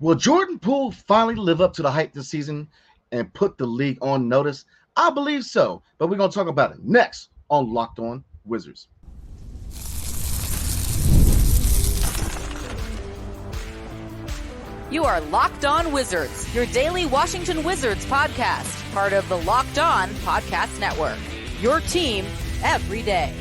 Will Jordan Poole finally live up to the hype this season and put the league on notice? I believe so, but we're going to talk about it next on Locked On Wizards. You are Locked On Wizards, your daily Washington Wizards podcast, part of the Locked On Podcast Network. Your team every day.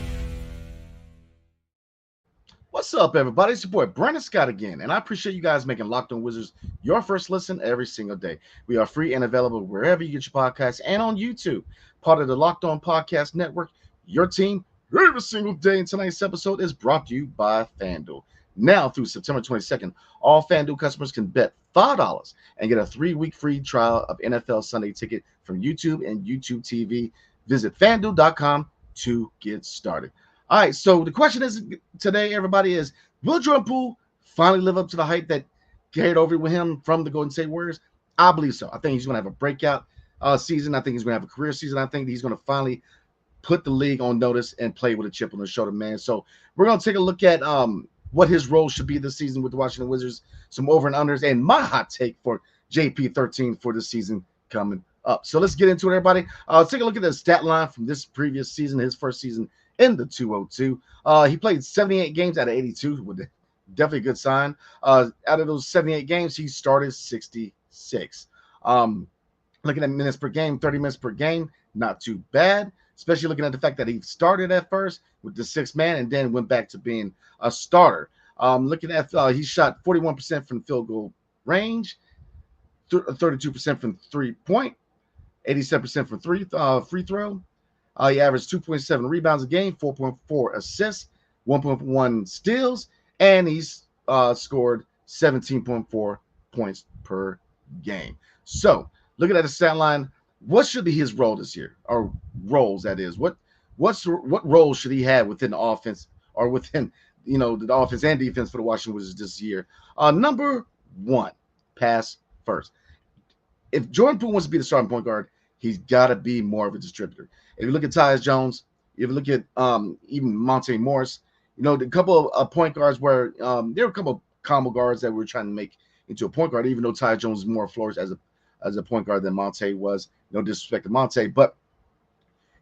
What's up, everybody? It's your boy Brandon Scott again, and I appreciate you guys making Locked On Wizards your first listen every single day. We are free and available wherever you get your podcasts and on YouTube, part of the Locked On Podcast Network, your team every single day. And tonight's episode is brought to you by FanDuel. Now through September 22nd, all FanDuel customers can bet $5 and get a 3-week free trial of NFL Sunday Ticket from YouTube and YouTube TV. Visit FanDuel.com to get started. All right, so the question is today, everybody, is will Jordan Poole finally live up to the hype that carried over with him from the Golden State Warriors? I believe so. I think he's going to have a breakout season. I think he's going to have a career season. I think he's going to finally put the league on notice and play with a chip on his shoulder, man. So we're going to take a look at what his role should be this season with the Washington Wizards, some over and unders, and my hot take for JP13 for this season coming up. So let's get into it, everybody. Take a look at the stat line from this previous season, his first season in the 202. He played 78 games out of 82, with definitely a good sign. Out of those 78 games, he started 66. Looking at minutes per game, 30 minutes per game, not too bad, especially looking at the fact that he started at first with the sixth man and then went back to being a starter. Looking at he shot 41% from field goal range, 32% from 3-point, 87% from free throw. He averaged 2.7 rebounds a game, 4.4 assists, 1.1 steals, and he's scored 17.4 points per game. So, looking at the stat line, what should be his role this year, or roles, that is? What role should he have within the offense, or within the offense and defense for the Washington Wizards this year? Number one, pass first. If Jordan Poole wants to be the starting point guard, he's got to be more of a distributor. If you look at Tyus Jones, if you look at even Monte Morris, the couple of point guards where there were a couple of combo guards that were trying to make into a point guard, even though Tyus Jones is more flourish as a point guard than Monte was. No disrespect to Monte, but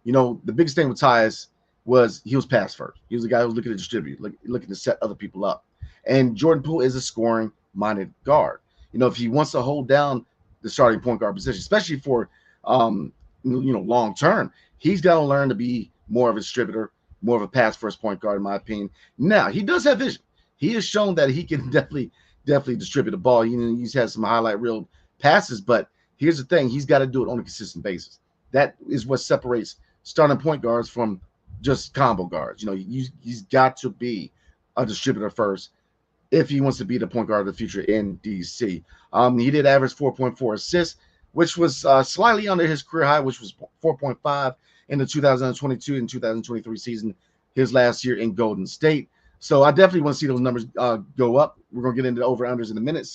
the biggest thing with Tyus was he was pass first. He was the guy who was looking to distribute, looking to set other people up. And Jordan Poole is a scoring-minded guard. If he wants to hold down the starting point guard position, especially for long term, he's got to learn to be more of a distributor, more of a pass first point guard, in my opinion. Now, he does have vision. He has shown that he can definitely distribute the ball. He's had some highlight reel passes, but here's the thing: he's got to do it on a consistent basis. That is what separates starting point guards from just combo guards. He's got to be a distributor first if he wants to be the point guard of the future in DC. He did average 4.4 assists, which was slightly under his career high, which was 4.5 in the 2022 and 2023 season, his last year in Golden State. So I definitely want to see those numbers go up. We're going to get into over-unders in a minute.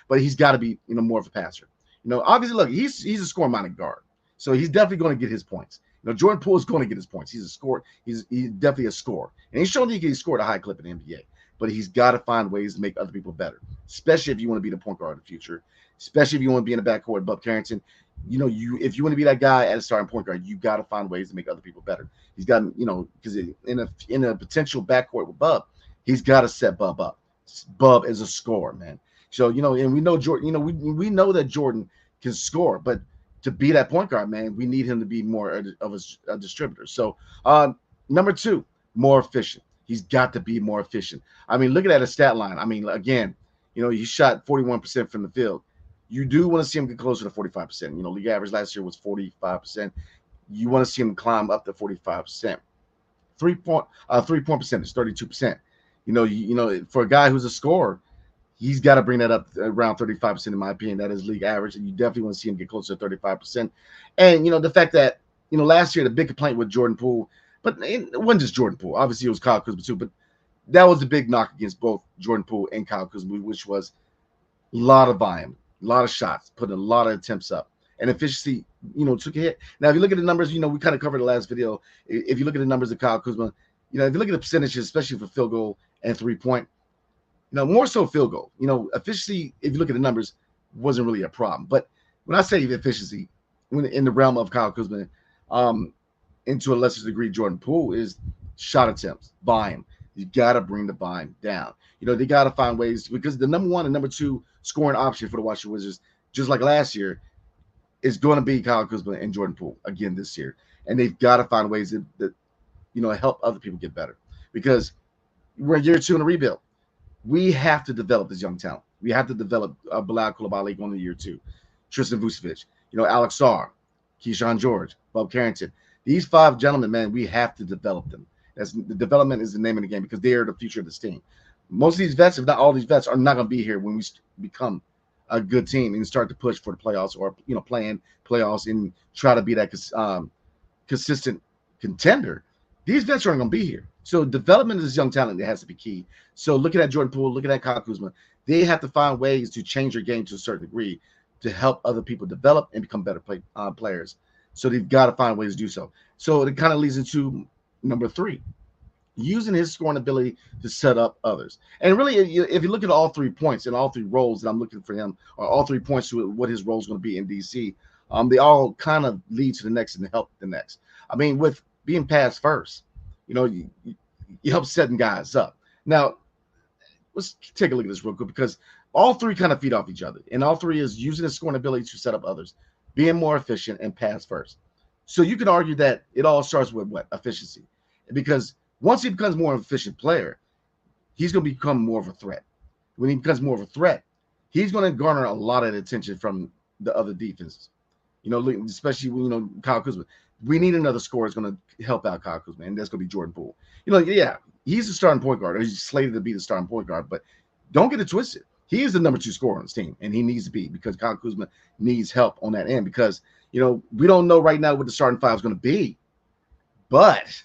But he's got to be more of a passer. Obviously, look, he's a score-minded guard. So he's definitely going to get his points. Jordan Poole is going to get his points. He's a scorer. He's definitely a scorer. And he's shown that he can score at a high clip in the NBA. But he's got to find ways to make other people better, especially if you want to be the point guard of the future, especially if you want to be in the backcourt with Bub Carrington. If you want to be that guy at a starting point guard, you got to find ways to make other people better. He's got, because in a potential backcourt with Bub, he's got to set Bub up. Bub is a scorer, man. So, and we know Jordan, we know that Jordan can score, but to be that point guard, man, we need him to be more of a distributor. So, number two, more efficient. He's got to be more efficient. Looking at a stat line, again, he shot 41% from the field. You do want to see him get closer to 45%. League average last year was 45%. You want to see him climb up to 45%. Three-point percentage, 32%. For a guy who's a scorer, he's got to bring that up around 35%, in my opinion. That is league average, and you definitely want to see him get closer to 35%. And, the fact that, last year, the big complaint with Jordan Poole, but it wasn't just Jordan Poole. Obviously, it was Kyle Kuzma too, but that was the big knock against both Jordan Poole and Kyle Kuzma, which was a lot of volume, a lot of shots, putting a lot of attempts up. And efficiency, took a hit. Now, if you look at the numbers, we kind of covered the last video. If you look at the numbers of Kyle Kuzma, if you look at the percentages, especially for field goal and 3-point, Now, more so field goal. Efficiency, if you look at the numbers, wasn't really a problem. But when I say efficiency, when in the realm of Kyle Kuzma, um, and to a lesser degree, Jordan Poole, is shot attempts, volume. You got to bring the volume down. They got to find ways, because the number one and number two scoring option for the Washington Wizards, just like last year, is going to be Kyle Kuzma and Jordan Poole again this year. And they've got to find ways that help other people get better, because we're year two in a rebuild. We have to develop this young talent. We have to develop Bilal Coulibaly going to year two, Tristan Vucevic, Alex Sarr, Keyshawn George, Bob Carrington. These five gentlemen, man, we have to develop them. The development is the name of the game, because they are the future of this team. Most of these vets, if not all these vets, are not going to be here when we become a good team and start to push for the playoffs, or playing playoffs and try to be that consistent contender. These vets aren't going to be here. So development of this young talent, that has to be key. So looking at Jordan Poole, looking at Kyle Kuzma, they have to find ways to change their game to a certain degree to help other people develop and become better players. So they've got to find ways to do so. So it kind of leads into number 3, using his scoring ability to set up others. And really, if you look at all 3 points and all 3 roles that I'm looking for him, or all 3 points to what his role is going to be in DC, they all kind of lead to the next and help the next. I mean, with being pass first, you help setting guys up. Now, let's take a look at this real quick, because all 3 kind of feed off each other. And all 3 is using his scoring ability to set up others, being more efficient, and pass first. So you can argue that it all starts with what? Efficiency. Because once he becomes more efficient player, he's going to become more of a threat. When he becomes more of a threat, he's going to garner a lot of attention from the other defenses. Especially when, Kyle Kuzma. We need another scorer that's going to help out Kyle Kuzma, and that's going to be Jordan Poole. Yeah, he's the starting point guard, or he's slated to be the starting point guard, but don't get it twisted. He is the number 2 scorer on his team, and he needs to be, because Kyle Kuzma needs help on that end, because, we don't know right now what the starting 5 is going to be, but,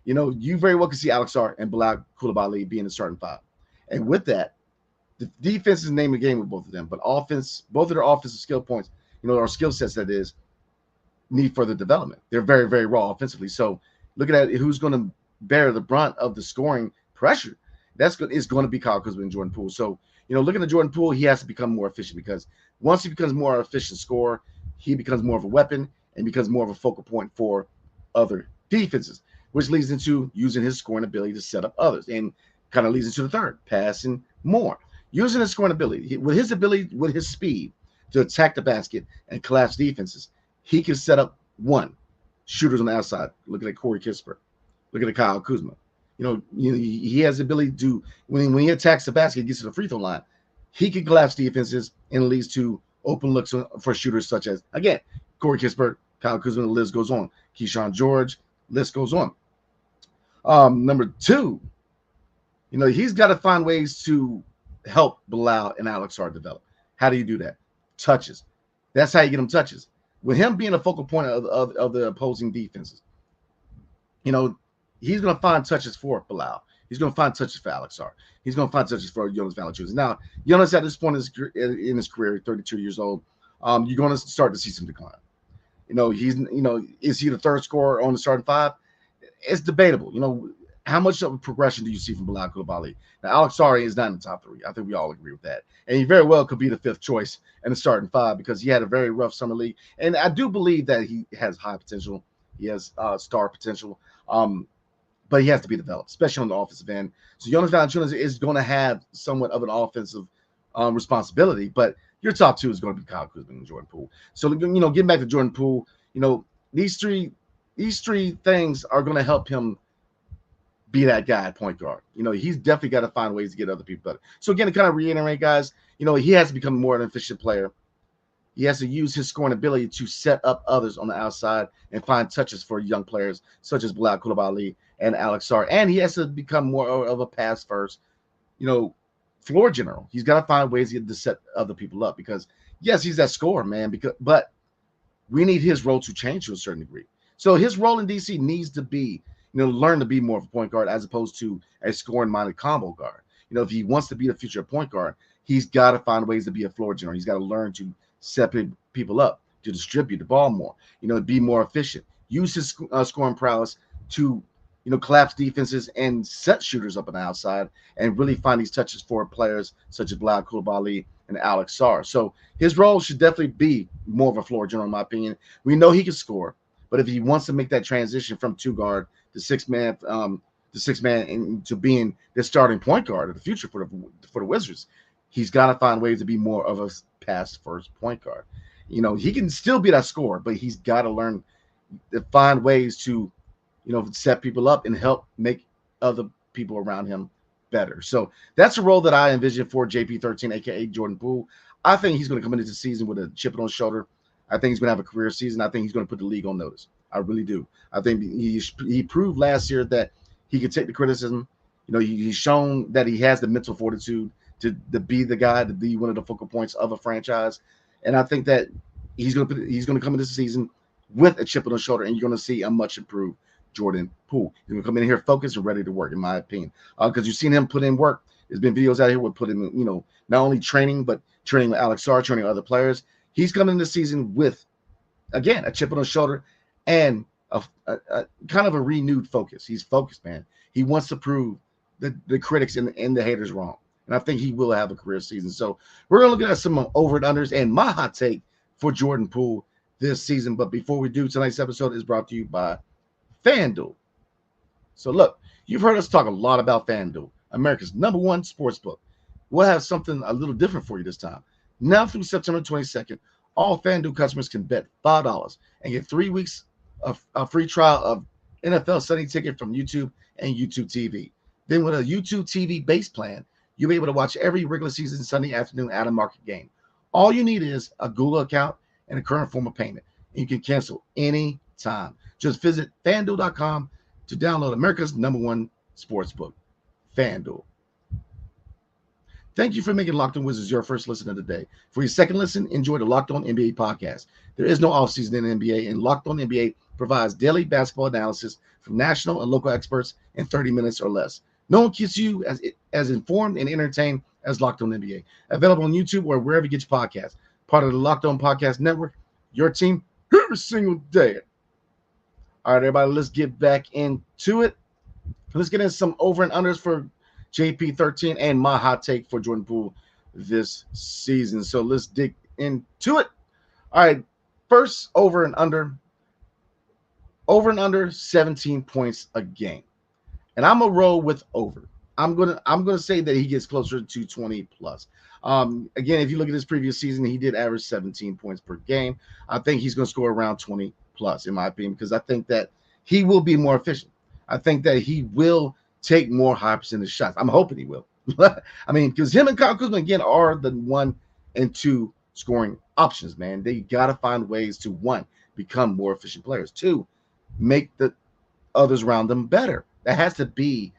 you very well can see Alex Sarr and Bilal Coulibaly being the starting 5. And with that, the defense is the name of the game with both of them, but offense, both of their offensive skill points, or skill sets, that is, need further development. They're very, very raw offensively. So looking at who's going to bear the brunt of the scoring pressure, is going to be Kyle Kuzma and Jordan Poole. So, looking at Jordan Poole, he has to become more efficient, because once he becomes more efficient scorer, he becomes more of a weapon and becomes more of a focal point for other defenses, which leads into using his scoring ability to set up others, and kind of leads into the third, passing more. Using his scoring ability, with his speed to attack the basket and collapse defenses, he can set up shooters on the outside. Look at Corey Kispert. Look at Kyle Kuzma. He has the ability to do, when he attacks the basket, he gets to the free throw line, he can collapse defenses and leads to open looks for shooters such as, again, Corey Kispert, Kyle Kuzma, the list goes on. Keyshawn George, list goes on. Number 2, he's got to find ways to help Bilal and Alex Sarr develop. How do you do that? Touches. That's how you get them touches. With him being a focal point of the opposing defenses, he's going to find touches for Bilal. He's going to find touches for Alex Sarr. He's going to find touches for Jonas Valanciunas. Now, Jonas, at this point in his career, 32 years old, you're going to start to see some decline. Is he the third scorer on the starting 5? It's debatable. How much of a progression do you see from Bilal Coulibaly? Now, Alex Sarr is not in the top 3. I think we all agree with that. And he very well could be the 5th choice in the starting 5, because he had a very rough summer league. And I do believe that he has high potential. He has star potential. But he has to be developed, especially on the offensive end. So Jonas Valanciunas is going to have somewhat of an offensive responsibility, but your top 2 is going to be Kyle Kuzma and Jordan Poole. So, getting back to Jordan Poole, these three things are going to help him be that guy at point guard. He's definitely got to find ways to get other people better. So again, to kind of reiterate, guys, he has to become more of an efficient player. He has to use his scoring ability to set up others on the outside and find touches for young players such as Bilal Coulibaly and Alex Sarr. And he has to become more of a pass first, floor general. He's got to find ways to set other people up, because yes, he's that scorer, man, but we need his role to change to a certain degree. So his role in DC needs to be, learn to be more of a point guard as opposed to a scoring-minded combo guard. If he wants to be the future point guard, he's got to find ways to be a floor general. He's got to learn to set people up, to distribute the ball more, be more efficient. Use his scoring prowess to collapse defenses and set shooters up on the outside and really find these touches for players such as Bilal Koulibaly and Alex Sarr. So his role should definitely be more of a floor general, in my opinion. We know he can score, but if he wants to make that transition from two guard to six man into being the starting point guard of the future for the Wizards, he's got to find ways to be more of a pass first point guard. He can still be that scorer, but he's got to learn to find ways to set people up and help make other people around him better. So that's a role that I envision for JP13, aka Jordan Poole. I think he's going to come into the season with a chip on his shoulder. I think he's going to have a career season. I think he's going to put the league on notice. I really do. I think he proved last year that he could take the criticism. He's shown that he has the mental fortitude to be the guy, to be one of the focal points of a franchise. And I think that he's going to come into the season with a chip on his shoulder, and you're going to see a much improved Jordan Poole. He's going to come in here focused and ready to work, in my opinion, because you've seen him put in work. There's been videos out here with put in, not only training, but training with Alex Sarr, training with other players. He's coming in the season with, again, a chip on his shoulder and a kind of a renewed focus. He's focused, man. He wants to prove the critics and the haters wrong. And I think he will have a career season. So we're going to look at some over and unders and my hot take for Jordan Poole this season. But before we do, tonight's episode is brought to you by FanDuel. So look, you've heard us talk a lot about FanDuel, America's #1 sportsbook. We'll have something a little different for you this time. Now through September 22nd, all FanDuel customers can bet $5 and get 3 weeks of a free trial of NFL Sunday Ticket from YouTube and YouTube TV. Then with a YouTube TV base plan, you'll be able to watch every regular season Sunday afternoon out-of-market game. All you need is a Google account and a current form of payment, and you can cancel any time. Just visit FanDuel.com to download America's #1 sportsbook, FanDuel. Thank you for making Locked On Wizards your first listen of the day. For your second listen, enjoy the Locked On NBA podcast. There is no offseason in the NBA, and Locked On NBA provides daily basketball analysis from national and local experts in 30 minutes or less. No one keeps you as informed and entertained as Locked On NBA. Available on YouTube or wherever you get your podcasts. Part of the Locked On Podcast Network, your team every single day. All right, everybody, let's get back into it. Let's get into some over and unders for JP13 and my hot take for Jordan Poole this season. So let's dig into it. All right, first over and under 17 points a game. And I'm gonna roll with over. I'm gonna say that he gets closer to 20 plus. Again, if you look at his previous season, he did average 17 points per game. I think he's gonna score around 20 plus, in my opinion, because I think that he will be more efficient. I think that he will take more high percentage shots. I'm hoping he will. I mean, because him and Kyle Kuzma, again, are the 1 and 2 scoring options, man. They got to find ways to, 1, become more efficient players, 2, make the others around them better. That has to be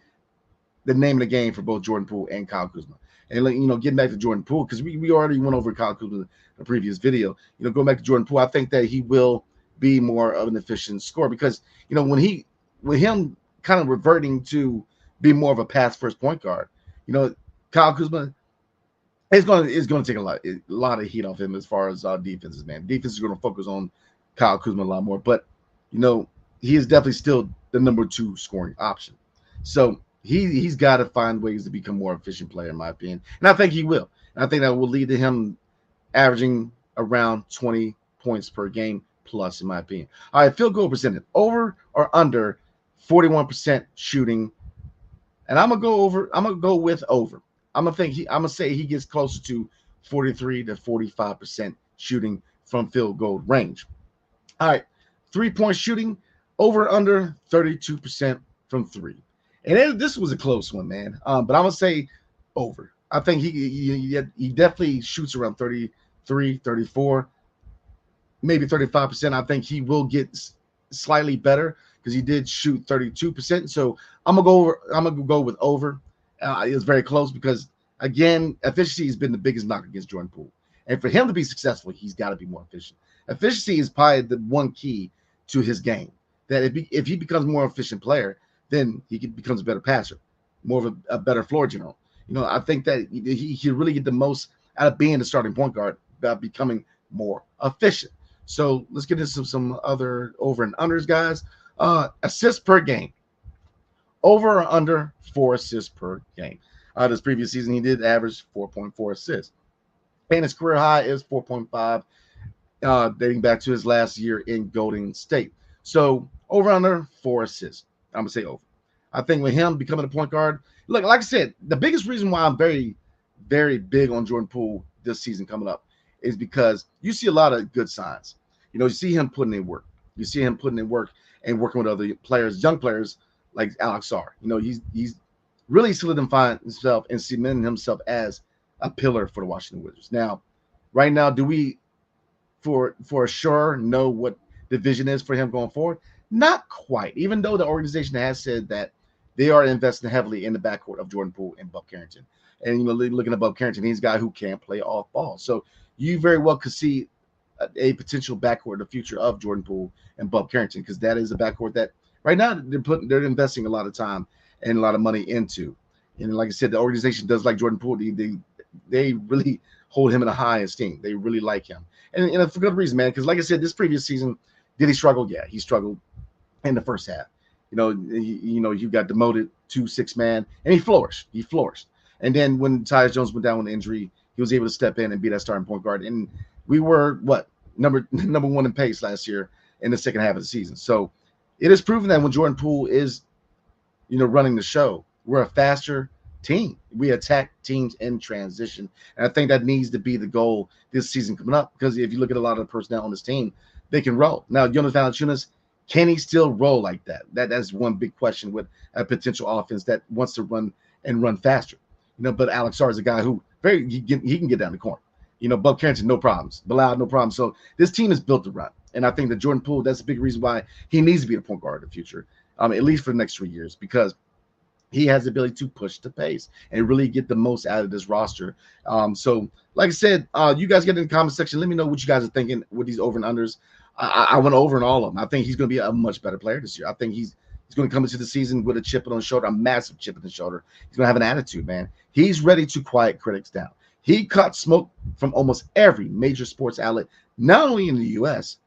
the name of the game for both Jordan Poole and Kyle Kuzma. And, getting back to Jordan Poole, because we already went over Kyle Kuzma in the previous video. Going back to Jordan Poole, I think that he will be more of an efficient scorer because, with him kind of reverting to be more of a pass first point guard, Kyle Kuzma is going to take a lot of heat off him as far as defenses, man. Defense is going to focus on Kyle Kuzma a lot more, but he is definitely still the #2 scoring option. So he's got to find ways to become more efficient player, in my opinion, and I think he will. And I think that will lead to him averaging around 20 points per game plus, in my opinion. All right, field goal percentage, over or under 41% shooting. And I'm gonna go with over. I'm gonna say he gets closer to 43 to 45% shooting from field goal range. All right, 3-point shooting, over under 32% from 3. And this was a close one, man. But I'm gonna say over. I think he definitely shoots around 33, 34, maybe 35%. I think he will get slightly better because he did shoot 32%. So I'm gonna go with over. It was very close because, again, efficiency has been the biggest knock against Jordan Poole. And for him to be successful, he's got to be more efficient. Efficiency is probably the one key to his game. That if he becomes a more efficient player, then he becomes a better passer, more of a better floor general. I think that he can really get the most out of being the starting point guard by becoming more efficient. So let's get into some other over and unders, guys. Assists per game. Over or under 4 assists per game. This previous season, he did average 4.4 assists. And his career high is 4.5, dating back to his last year in Golden State. So over under 4 assists. I'm gonna say over. I think with him becoming a point guard, look, like I said, the biggest reason why I'm very, very big on Jordan Poole this season coming up is because you see a lot of good signs. You see him putting in work. You see him putting in work and working with other players, young players like Alex Sarr. He's really solidifying himself and cementing himself as a pillar for the Washington Wizards. Now, right now, do we for sure know what the vision is for him going forward? Not quite, even though the organization has said that they are investing heavily in the backcourt of Jordan Poole and Bob Carrington. And looking at Bob Carrington, he's a guy who can't play off ball. So you very well could see a potential backcourt in the future of Jordan Poole and Bob Carrington, because that is a backcourt that right now they're investing a lot of time and a lot of money into. And like I said, the organization does like Jordan Poole. They really hold him in a high esteem. They really like him, and for good reason, man. Because like I said, this previous season, did he struggle? Yeah, he struggled in the first half. You got demoted to 6-man, and he flourished. And then when Tyus Jones went down with an injury, he was able to step in and be that starting point guard. And we were number one in pace last year in the second half of the season. So it is proven that when Jordan Poole is, running the show, we're a faster team. We attack teams in transition. And I think that needs to be the goal this season coming up, because if you look at a lot of the personnel on this team, they can roll. Now, Jonas Valanciunas, can he still roll like that? That's one big question with a potential offense that wants to run faster. But Alex Sarr is a guy who he can get down the corner. Bub Carrington, no problems. Bilal, no problem. So this team is built to run. And I think that Jordan Poole, that's a big reason why he needs to be a point guard in the future, at least for the next 3 years, because he has the ability to push the pace and really get the most out of this roster. So like I said, you guys get in the comment section. Let me know what you guys are thinking with these over and unders. I went over in all of them. I think he's going to be a much better player this year. I think he's going to come into the season with a chip on his shoulder, a massive chip on his shoulder. He's going to have an attitude, man. He's ready to quiet critics down. He caught smoke from almost every major sports outlet, not only in the U.S.,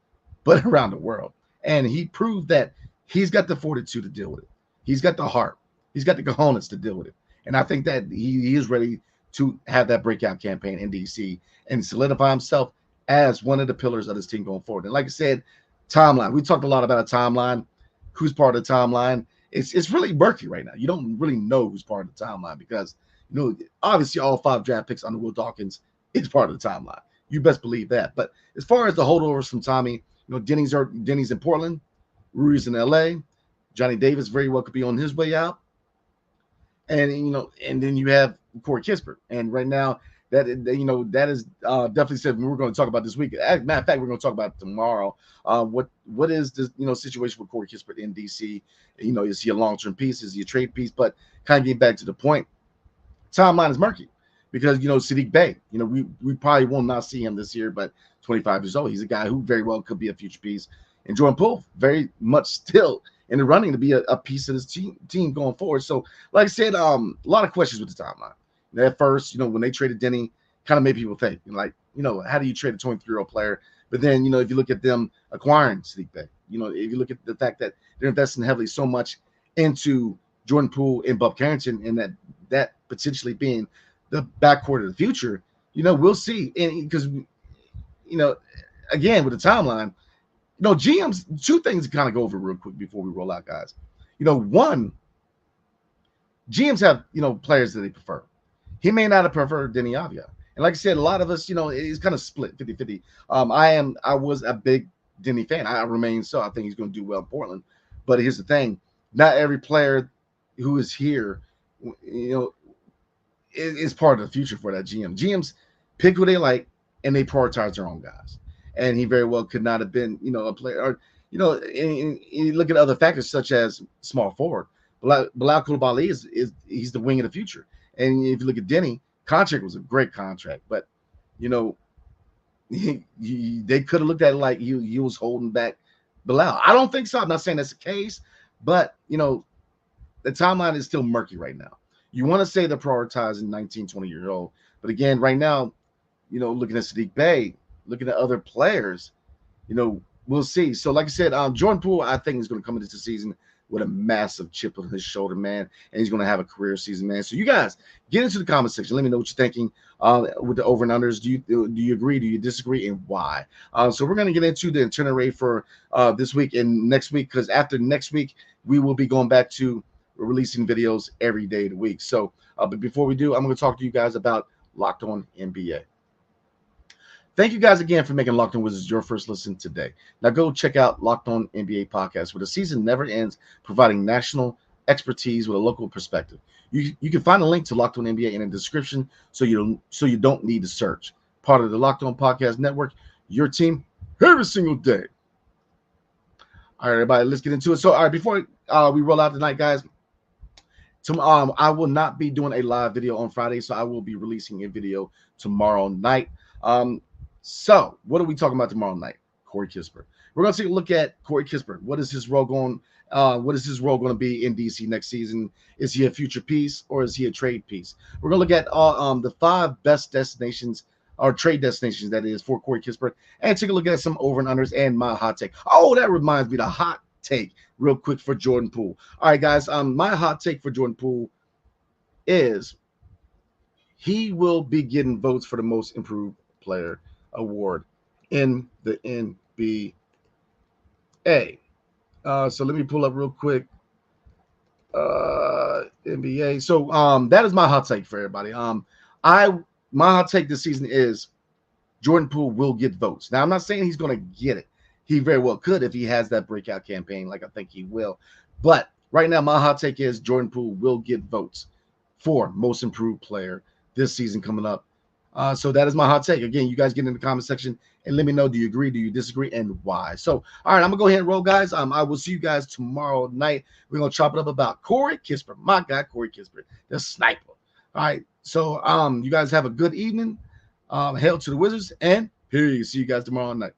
but around the world. And he proved that he's got the fortitude to deal with it. He's got the heart. He's got the cojones to deal with it. And I think that he is ready to have that breakout campaign in D.C. and solidify himself as one of the pillars of this team going forward. And like I said, timeline. We talked a lot about a timeline. Who's part of the timeline? It's really murky right now. You don't really know who's part of the timeline because, obviously all 5 draft picks under Will Dawkins is part of the timeline. You best believe that. But as far as the holdovers from Tommy, Denny's in Portland, Rui's in L.A., Johnny Davis very well could be on his way out. And, and then you have Corey Kispert. And right now, that is definitely something we're going to talk about this week. As a matter of fact, we're going to talk about it tomorrow. What is this, situation with Corey Kispert in D.C.? Is he a long-term piece? Is he a trade piece? But kind of getting back to the point, timeline is murky because, Sadiq Bey, we probably will not see him this year, but 25 years old. He's a guy who very well could be a future piece. And Jordan Poole, very much still in the running to be a piece of this team going forward. So, like I said, a lot of questions with the timeline. At first, when they traded Denny, kind of made people think, how do you trade a 23-year-old player? But then, if you look at them acquiring Sadiq Bey, if you look at the fact that they're investing heavily so much into Jordan Poole and Bob Carrington, and that potentially being the backcourt of the future, we'll see. And because, again, with the timeline, GMs, 2 things to kind of go over real quick before we roll out, guys. One, GMs have, players that they prefer. He may not have preferred Denny Avia. And like I said, a lot of us, it's kind of split 50-50. I was a big Denny fan. I remain so. I think he's going to do well in Portland. But here's the thing. Not every player who is here, is part of the future for that GM. GMs pick who they like, and they prioritize their own guys. And he very well could not have been, a player. Or, and you look at other factors such as small forward. Bilal Coulibaly he's the wing of the future. And if you look at Denny, contract was a great contract, but they could have looked at it like he was holding back Bilal. I don't think so. I'm not saying that's the case, but the timeline is still murky right now. You want to say they're prioritizing 19, 20-year-old, but again, right now, looking at Sadiq Bey, looking at other players, we'll see. So, like I said, Jordan Poole, I think, is going to come into the season with a massive chip on his shoulder, man, and he's going to have a career season, man. So you guys get into the comment section. Let me know what you're thinking with the over and unders. Do you agree? Do you disagree, and why? So we're going to get into the internal rate for this week and next week, because after next week we will be going back to releasing videos every day of the week. So, but before we do, I'm going to talk to you guys about Locked On NBA. Thank you guys again for making Locked On Wizards your first listen today. Now go check out Locked On NBA podcast, where the season never ends, providing national expertise with a local perspective. You can find a link to Locked On NBA in the description, so you don't need to search. Part of the Locked On Podcast Network, your team every single day. All right, everybody, let's get into it. So, all right, before we roll out tonight, guys, I will not be doing a live video on Friday, so I will be releasing a video tomorrow night. So, what are we talking about tomorrow night? Corey Kispert. We're going to take a look at Corey Kispert. What is his role going? What is his role going to be in DC next season? Is he a future piece or is he a trade piece? We're going to look at the 5 best destinations or trade destinations, that is, for Corey Kispert, and take a look at some over and unders and my hot take. Oh, that reminds me, the hot take real quick for Jordan Poole. All right, guys, my hot take for Jordan Poole is he will be getting votes for the most improved player award in the NBA. So let me pull up real quick. NBA. So that is my hot take for everybody. My hot take this season is Jordan Poole will get votes. Now I'm not saying he's going to get it. He very well could if he has that breakout campaign, like I think he will. But right now, my hot take is Jordan Poole will get votes for most improved player this season coming up. So that is my hot take. Again, you guys get in the comment section and let me know, do you agree, do you disagree, and why? So, all right, I'm going to go ahead and roll, guys. I will see you guys tomorrow night. We're going to chop it up about Corey Kispert, my guy, Corey Kispert, the sniper. All right, so you guys have a good evening. Hail to the Wizards, and peace. See you guys tomorrow night.